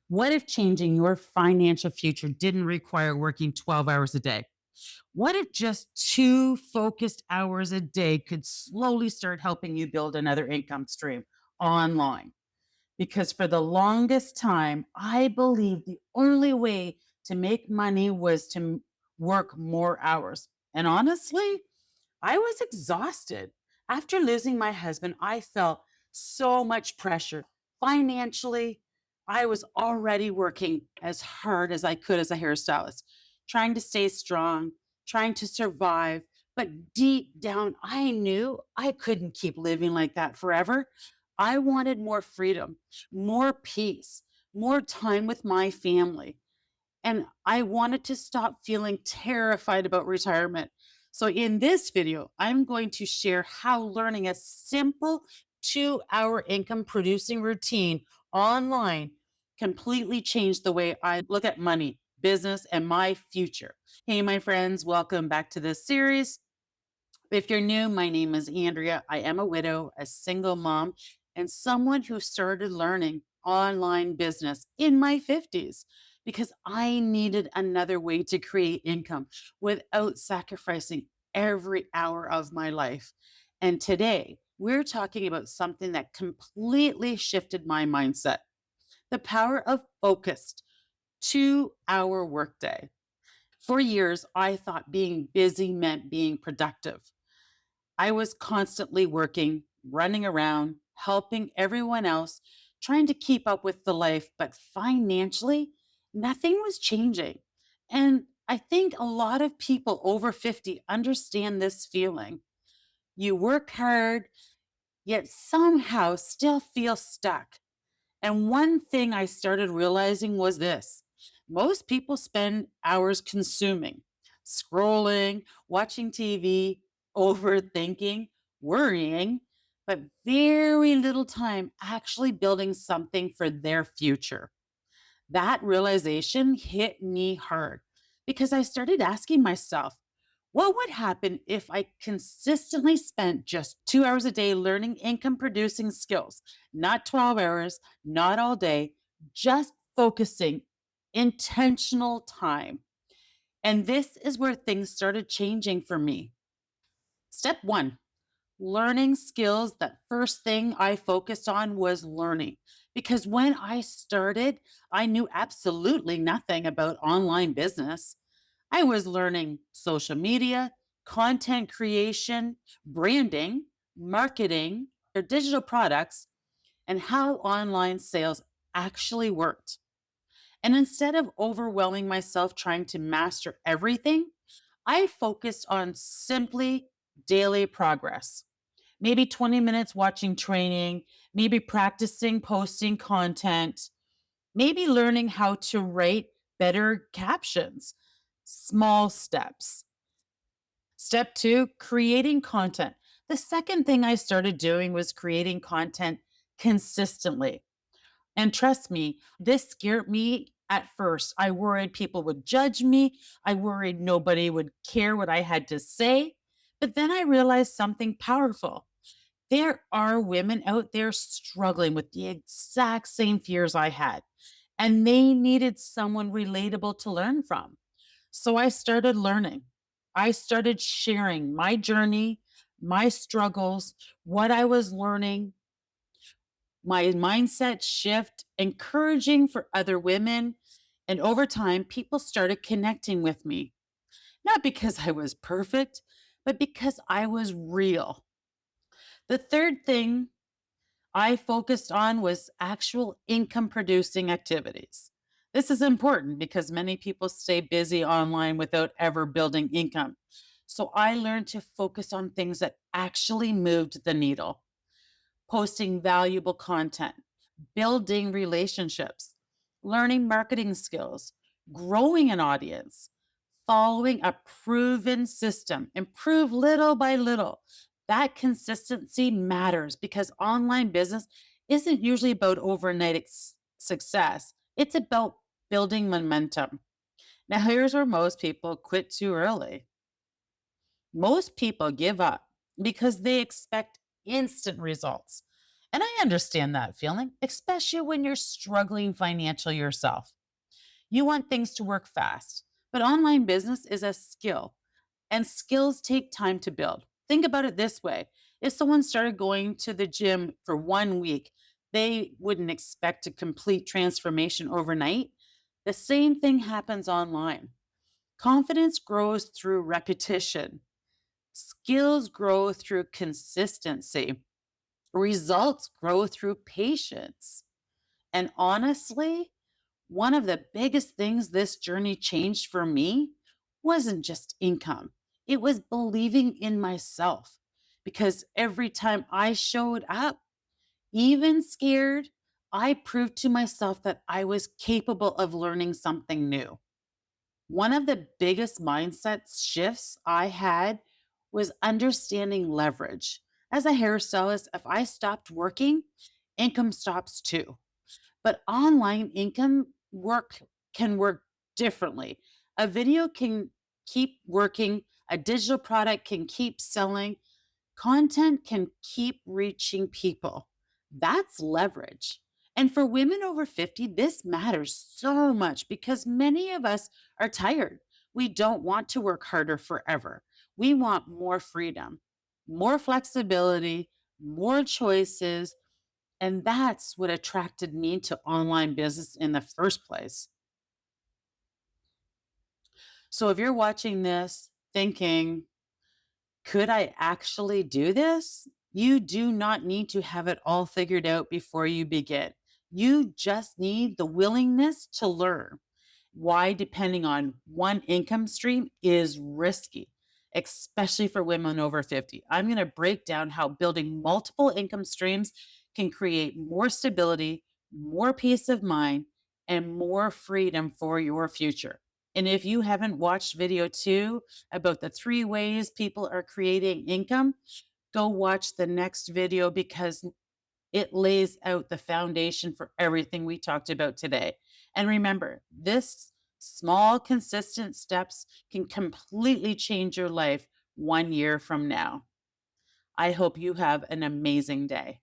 What if changing your financial future didn't require working 12 hours a day? What if just 2 focused hours a day could slowly start helping you build another income stream online? Because for the longest time, I believed the only way to make money was to work more hours. And honestly, I was exhausted. After losing my husband, I felt so much pressure. Financially, I was already working as hard as I could as a hairstylist, trying to stay strong, trying to survive. But deep down, I knew I couldn't keep living like that forever. I wanted more freedom, more peace, more time with my family. And I wanted to stop feeling terrified about retirement. So, in this video, I'm going to share how learning a simple 2 hour income producing routine online completely changed the way I look at money, business, and my future. Hey, my friends, welcome back to this series. If you're new, my name is Andrea. I am a widow, a single mom, and someone who started learning online business in my 50s because I needed another way to create income without sacrificing every hour of my life. And today, we're talking about something that completely shifted my mindset: the power of focused 2 hour workday. For years, I thought being busy meant being productive. I was constantly working, running around, helping everyone else, trying to keep up with the life, but financially, nothing was changing. And I think a lot of people over 50 understand this feeling. You work hard, yet somehow still feel stuck. And one thing I started realizing was this: most people spend hours consuming, scrolling, watching TV, overthinking, worrying, but very little time actually building something for their future. That realization hit me hard because I started asking myself, what would happen if I consistently spent just 2 hours a day learning income producing skills? Not 12 hours, not all day, just focusing intentional time. And this is where things started changing for me. Step one: learning skills. That first thing I focused on was learning. Because when I started, I knew absolutely nothing about online business. I was learning social media, content creation, branding, marketing, their digital products, and how online sales actually worked. And instead of overwhelming myself trying to master everything, I focused on simply daily progress. Maybe 20 minutes watching training, maybe practicing posting content, maybe learning how to write better captions. Small steps. Step two: creating content. The second thing I started doing was creating content consistently. And trust me, this scared me at first. I worried people would judge me. I worried nobody would care what I had to say. But then I realized something powerful. There are women out there struggling with the exact same fears I had, and they needed someone relatable to learn from. So I started learning. I started sharing my journey, my struggles, what I was learning, my mindset shift, encouraging for other women. And over time, people started connecting with me, not because I was perfect, but because I was real. The third thing I focused on was actual income producing activities. This is important because many people stay busy online without ever building income. So I learned to focus on things that actually moved the needle: posting valuable content, building relationships, learning marketing skills, growing an audience, following a proven system, improve little by little. That consistency matters because online business isn't usually about overnight success. It's about building momentum. Now, here's where most people quit too early. Most people give up because they expect instant results. And I understand that feeling, especially when you're struggling financially yourself. You want things to work fast, but online business is a skill, and skills take time to build. Think about it this way: if someone started going to the gym for 1 week, they wouldn't expect a complete transformation overnight. The same thing happens online. Confidence grows through repetition, skills grow through consistency, results grow through patience. And honestly, one of the biggest things this journey changed for me wasn't just income, it was believing in myself. Because every time I showed up, even scared, I proved to myself that I was capable of learning something new. One of the biggest mindset shifts I had was understanding leverage. As a hairstylist, if I stopped working, income stops too. But online income work can work differently. A video can keep working, a digital product can keep selling, content can keep reaching people. That's leverage. And for women over 50, this matters so much because many of us are tired. We don't want to work harder forever. We want more freedom, more flexibility, more choices, and that's what attracted me to online business in the first place. So if you're watching this thinking, could I actually do this? You do not need to have it all figured out before you begin. You just need the willingness to learn. Why depending on one income stream is risky, especially for women over 50. I'm going to break down how building multiple income streams can create more stability, more peace of mind, and more freedom for your future. And if you haven't watched video 2 about the 3 ways people are creating income, go watch the next video because it lays out the foundation for everything we talked about today. And remember, this small, consistent steps can completely change your life 1 year from now. I hope you have an amazing day.